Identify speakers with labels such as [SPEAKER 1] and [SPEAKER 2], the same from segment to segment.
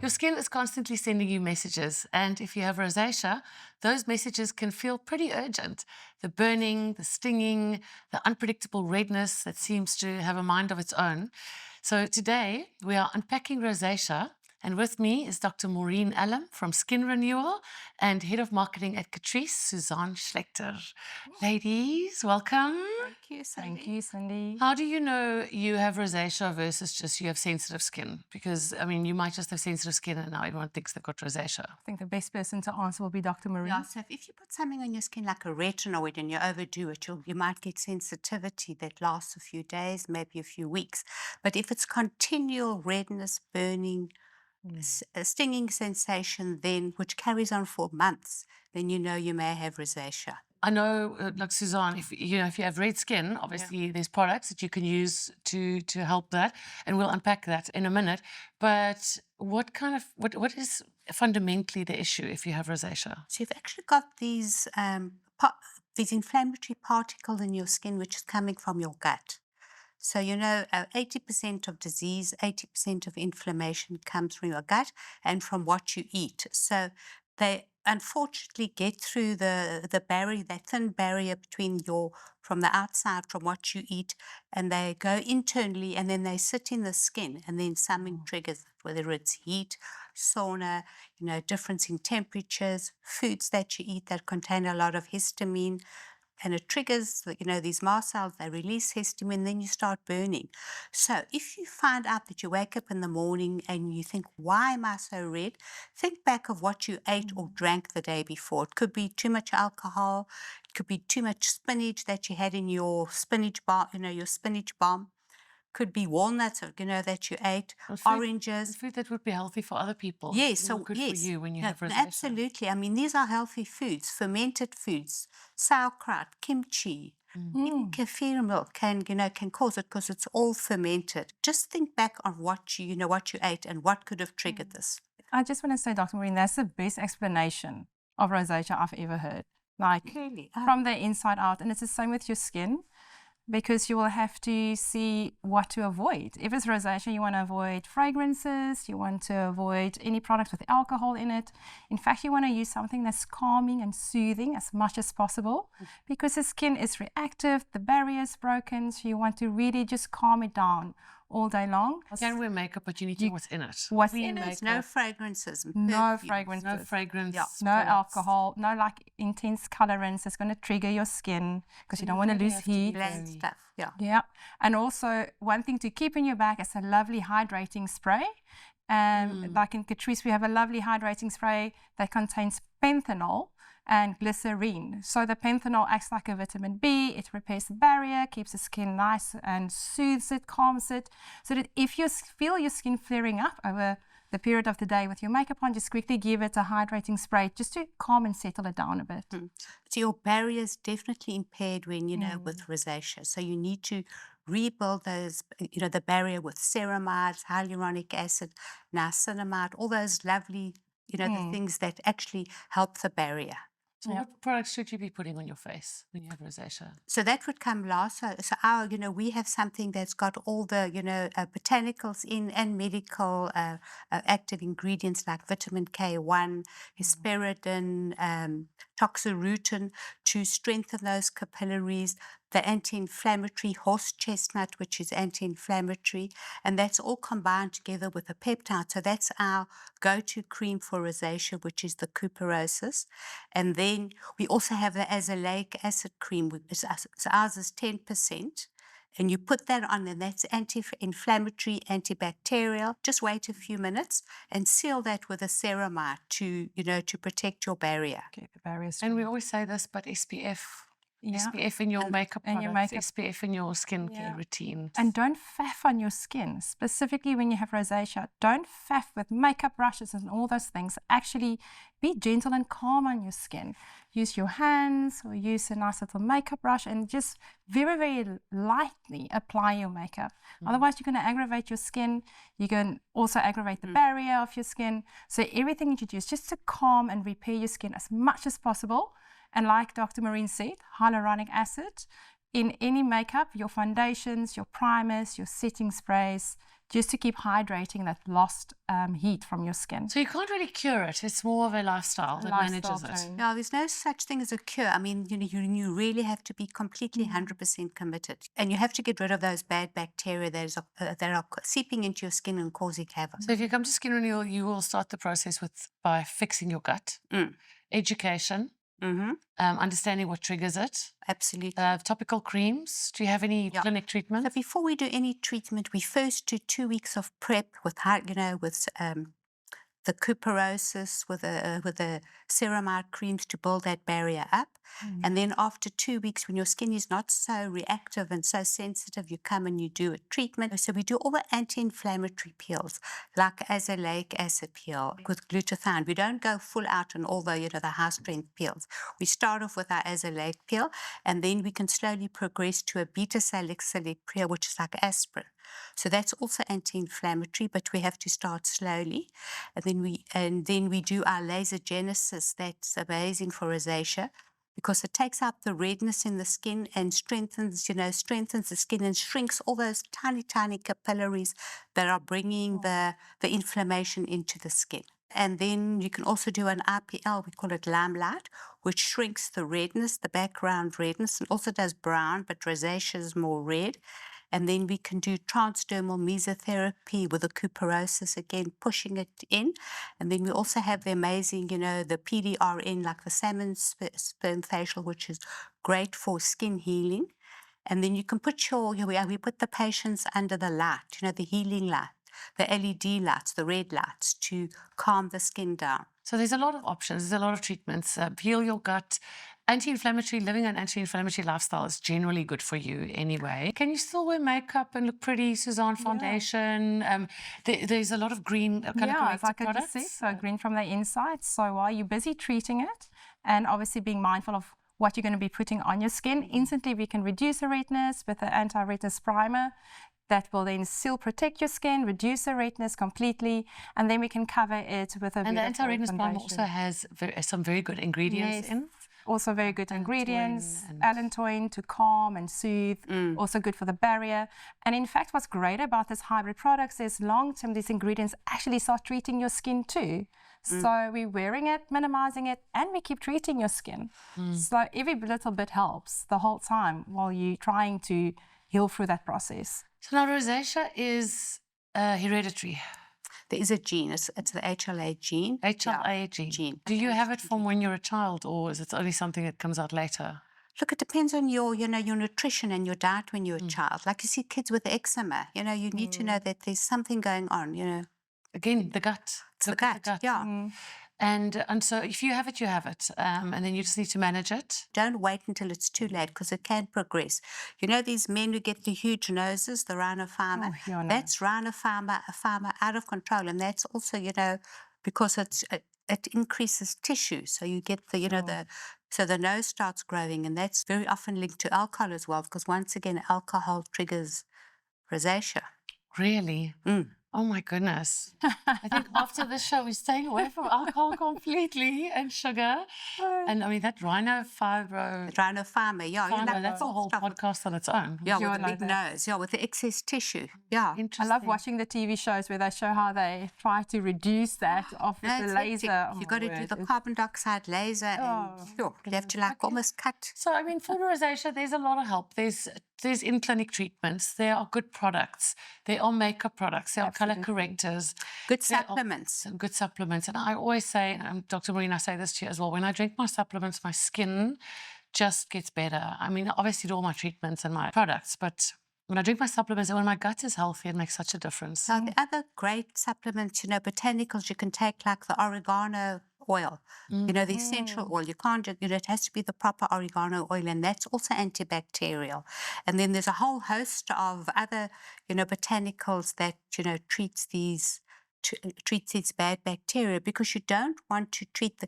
[SPEAKER 1] Your skin is constantly sending you messages, and if you have rosacea, those messages can feel pretty urgent. The burning, the stinging, the unpredictable redness that seems to have a mind of its own. So today we are unpacking rosacea, and with me is Dr. Maureen Allem from Skin Renewal and Head of Marketing at Catrice, Suzanne Schlechter. Ladies, welcome.
[SPEAKER 2] Thank you, Cindy.
[SPEAKER 3] Thank you, Cindy.
[SPEAKER 1] How do you know you have rosacea versus just you have sensitive skin? Because, I mean, you might just have sensitive skin and now everyone thinks they've got rosacea.
[SPEAKER 3] I think the best person to answer will be Dr. Maureen.
[SPEAKER 2] Yeah, so if you put something on your skin like a retinoid and you overdo it, you might get sensitivity that lasts a few days, maybe a few weeks. But if it's continual redness, burning, a stinging sensation, then which carries on for months, then you know you may have rosacea.
[SPEAKER 1] I know, like Suzanne, if you have red skin, obviously there's products that you can use to help that, and we'll unpack that in a minute. But what is fundamentally the issue if you have rosacea?
[SPEAKER 2] So you've actually got these inflammatory particles in your skin which is coming from your gut. So 80% of disease, 80% of inflammation comes from your gut and from what you eat. So they unfortunately get through the barrier, that thin barrier from the outside, from what you eat, and they go internally and then they sit in the skin, and then something triggers it, whether it's heat, sauna, difference in temperatures, foods that you eat that contain a lot of histamine. And it triggers, these mast cells, they release histamine, then you start burning. So if you find out that you wake up in the morning and you think, why am I so red? Think back of what you ate or drank the day before. It could be too much alcohol. It could be too much spinach that you had in your spinach bar, your spinach bomb. Could be walnuts, that you ate, oranges.
[SPEAKER 1] Food that would be healthy for other people.
[SPEAKER 2] Yes,
[SPEAKER 1] so good for you when you have rosacea.
[SPEAKER 2] Absolutely. I mean, these are healthy foods, fermented foods, sauerkraut, kimchi, even kefir milk can cause it because it's all fermented. Just think back on what you ate and what could have triggered this.
[SPEAKER 3] I just want to say, Dr. Maureen, that's the best explanation of rosacea I've ever heard. Like,
[SPEAKER 2] Really?
[SPEAKER 3] from the inside out. And it's the same with your skin, because you will have to see what to avoid. If it's rosacea, you want to avoid fragrances, you want to avoid any products with alcohol in it. In fact, you want to use something that's calming and soothing as much as possible, because the skin is reactive, the barrier is broken, so you want to really just calm it down all day long.
[SPEAKER 1] You can wear makeup, but you need to know what's in it.
[SPEAKER 3] What's in it?
[SPEAKER 1] Makeup.
[SPEAKER 2] No fragrances.
[SPEAKER 3] No fragrances.
[SPEAKER 1] No fragrance.
[SPEAKER 2] Yeah.
[SPEAKER 3] No alcohol, no intense colorants that's going to trigger your skin, because you don't want to lose heat.
[SPEAKER 2] Bland stuff. Yeah.
[SPEAKER 3] Yeah. And also, one thing to keep in your bag is a lovely hydrating spray. Like in Catrice, we have a lovely hydrating spray that contains panthenol and glycerine. So the panthenol acts like a vitamin B, it repairs the barrier, keeps the skin nice and soothes it, calms it, so that if you feel your skin flaring up over the period of the day with your makeup on, just quickly give it a hydrating spray just to calm and settle it down a bit.
[SPEAKER 2] So your barrier is definitely impaired when, with rosacea. So you need to rebuild those, the barrier with ceramides, hyaluronic acid, niacinamide, all those lovely, the things that actually help the barrier.
[SPEAKER 1] So what products should you be putting on your face when you have rosacea?
[SPEAKER 2] So that would come last. So we have something that's got all the, botanicals in and medical active ingredients like vitamin K1, hesperidin, toxarutin to strengthen those capillaries, the anti-inflammatory horse chestnut, which is anti-inflammatory, and that's all combined together with a peptide. So that's our go-to cream for rosacea, which is the Couperosis. And then we also have the Azelaic acid cream. So ours is 10%. And you put that on, and that's anti-inflammatory, antibacterial. Just wait a few minutes and seal that with a ceramide to protect your barrier.
[SPEAKER 3] Okay, the barriers.
[SPEAKER 1] And we always say this, but SPF. SPF in your makeup products, SPF in your skincare routine.
[SPEAKER 3] And don't faff on your skin, specifically when you have rosacea. Don't faff with makeup brushes and all those things. Actually, be gentle and calm on your skin. Use your hands or use a nice little makeup brush and just very, very lightly apply your makeup. Otherwise, you're going to aggravate your skin. You're going to also aggravate the barrier of your skin. So everything that you do is just to calm and repair your skin as much as possible. And like Dr. Maureen said, hyaluronic acid in any makeup, your foundations, your primers, your setting sprays, just to keep hydrating that lost heat from your skin.
[SPEAKER 1] So you can't really cure it. It's more of a lifestyle that manages it.
[SPEAKER 3] change.
[SPEAKER 2] No, there's no such thing as a cure. I mean, you really have to be completely 100% committed. And you have to get rid of those bad bacteria that are seeping into your skin and causing havoc.
[SPEAKER 1] So if you come to Skin Renewal, you will start the process by fixing your gut, education, understanding what triggers it,
[SPEAKER 2] Absolutely.
[SPEAKER 1] topical creams. Do you have any clinic
[SPEAKER 2] So
[SPEAKER 1] treatments?
[SPEAKER 2] before we do any treatment, we first do 2 weeks of prep with the cuperosis, with the ceramide creams to build that barrier up. And then after 2 weeks, when your skin is not so reactive and so sensitive, you come and you do a treatment. So we do all the anti-inflammatory peels, like azelaic acid peel with glutathione. We don't go full out on all the high-strength peels. We start off with our azelaic peel, and then we can slowly progress to a beta-salicylic peel, which is like aspirin. So that's also anti-inflammatory, but we have to start slowly. And then we do our laser genesis. That's amazing for rosacea, because it takes out the redness in the skin and strengthens the skin and shrinks all those tiny, tiny capillaries that are bringing the inflammation into the skin. And then you can also do an IPL, we call it limelight, which shrinks the redness, the background redness, and also does brown, but rosacea is more red. And then we can do transdermal mesotherapy with the cuperosis, again, pushing it in. And then we also have the amazing, the PDRN, like the salmon sperm facial, which is great for skin healing. And then you can put we put the patients under the light, the healing light, the LED lights, the red lights, to calm the skin down.
[SPEAKER 1] So there's a lot of options. There's a lot of treatments. Heal your gut. Anti-inflammatory, living an anti-inflammatory lifestyle is generally good for you anyway. Can you still wear makeup and look pretty? Suzanne foundation. There's a lot of green kind of corrective
[SPEAKER 3] like
[SPEAKER 1] products.
[SPEAKER 3] I just said, so green from the inside. So while you're busy treating it, and obviously being mindful of what you're going to be putting on your skin, instantly we can reduce the redness with the anti-redness primer. That will then still protect your skin, reduce the redness completely, and then we can cover it with a
[SPEAKER 1] And the anti-redness primer also has some very good ingredients in.
[SPEAKER 3] Also very good ingredients, allantoin to calm and soothe, also good for the barrier. And in fact, what's great about this hybrid products is long-term, these ingredients actually start treating your skin too. So we're wearing it, minimizing it, and we keep treating your skin. So every little bit helps the whole time while you're trying to heal through that process.
[SPEAKER 1] So now rosacea is hereditary.
[SPEAKER 2] There is a gene. It's the HLA gene.
[SPEAKER 1] HLA gene. Do you have it from when you're a child, or is it only something that comes out later?
[SPEAKER 2] Look, it depends on your nutrition and your diet when you're a child. Like you see kids with eczema, you need to know that there's something going on,
[SPEAKER 1] Again, the gut.
[SPEAKER 2] It's the gut, yeah.
[SPEAKER 1] And so if you have it, you have it. And then you just need to manage it.
[SPEAKER 2] Don't wait until it's too late, because it can progress. These men who get the huge noses, the rhinopharma, that's rhinopharma out of control. And that's also, because it increases tissue. So you get so the nose starts growing, and that's very often linked to alcohol as well, because once again, alcohol triggers rosacea.
[SPEAKER 1] Really? Oh my goodness. I think after this show, we're staying away from alcohol completely and sugar. And I mean, that rhinopharma, that's a whole podcast on its own.
[SPEAKER 2] Yeah, with the big nose. Yeah, with the excess tissue. Yeah.
[SPEAKER 3] I love watching the TV shows where they show how they try to reduce that off with the laser.
[SPEAKER 2] You've got to do the carbon dioxide laser, and you have to almost cut.
[SPEAKER 1] So, I mean, for rosacea, there's a lot of help. There's in-clinic treatments. There are good products. There are makeup products. There are color correctors.
[SPEAKER 2] Good supplements.
[SPEAKER 1] Good supplements. And I always say, Dr. Maureen, I say this to you as well, when I drink my supplements, my skin just gets better. I mean, obviously, do all my treatments and my products, but when I drink my supplements and when my gut is healthy, it makes such a difference.
[SPEAKER 2] So the other great supplements, botanicals you can take, like the oregano oil, the essential oil. You can't just, it has to be the proper oregano oil, and that's also antibacterial. And then there's a whole host of other, botanicals that, treats these bad bacteria, because you don't want to treat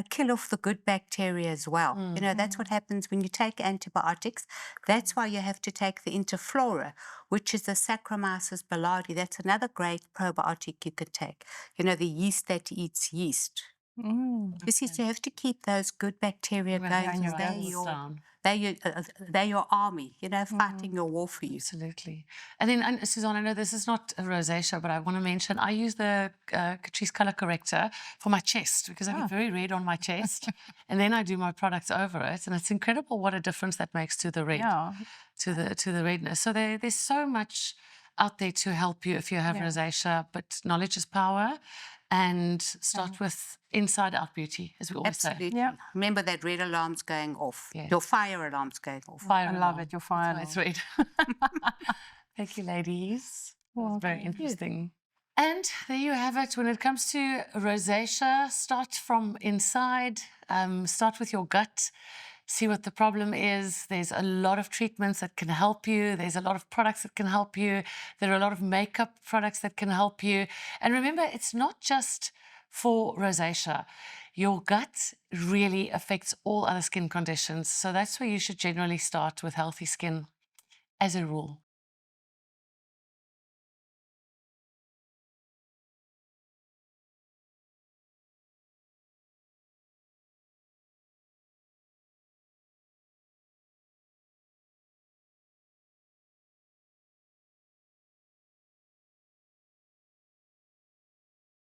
[SPEAKER 2] kill off the good bacteria as well. That's what happens when you take antibiotics. That's why you have to take the Interflora, which is the Saccharomyces boulardii. That's another great probiotic you could take. The yeast that eats yeast. You see, so you have to keep those good bacteria
[SPEAKER 1] Well,
[SPEAKER 2] going.
[SPEAKER 3] yeah,
[SPEAKER 2] Because
[SPEAKER 3] yeah,
[SPEAKER 2] they're
[SPEAKER 1] that's
[SPEAKER 2] your,
[SPEAKER 1] down.
[SPEAKER 2] they're your army, you know, fighting your war for you.
[SPEAKER 1] Absolutely. And then, Suzanne, I know this is not a rosacea, but I want to mention I use the Catrice Color Corrector for my chest because I get very red on my chest. And then I do my products over it. And it's incredible what a difference that makes to the red,
[SPEAKER 3] Yeah.
[SPEAKER 1] to the redness. So there's so much out there to help you if you have rosacea, but knowledge is power. And start with inside out beauty, as we always say.
[SPEAKER 2] Absolutely.
[SPEAKER 3] Yeah.
[SPEAKER 2] Remember that red alarm's going off.
[SPEAKER 1] Yes.
[SPEAKER 2] Your fire alarm's going off.
[SPEAKER 1] Fire
[SPEAKER 3] I love
[SPEAKER 1] alarm.
[SPEAKER 3] it, your fire
[SPEAKER 1] That's why it's red. Thank you, ladies. That was very interesting. And there you have it. When it comes to rosacea, start from inside. Start with your gut. See what the problem is. There's a lot of treatments that can help you. There's a lot of products that can help you. There are a lot of makeup products that can help you. And remember, it's not just for rosacea. Your gut really affects all other skin conditions. So that's where you should generally start with healthy skin as a rule.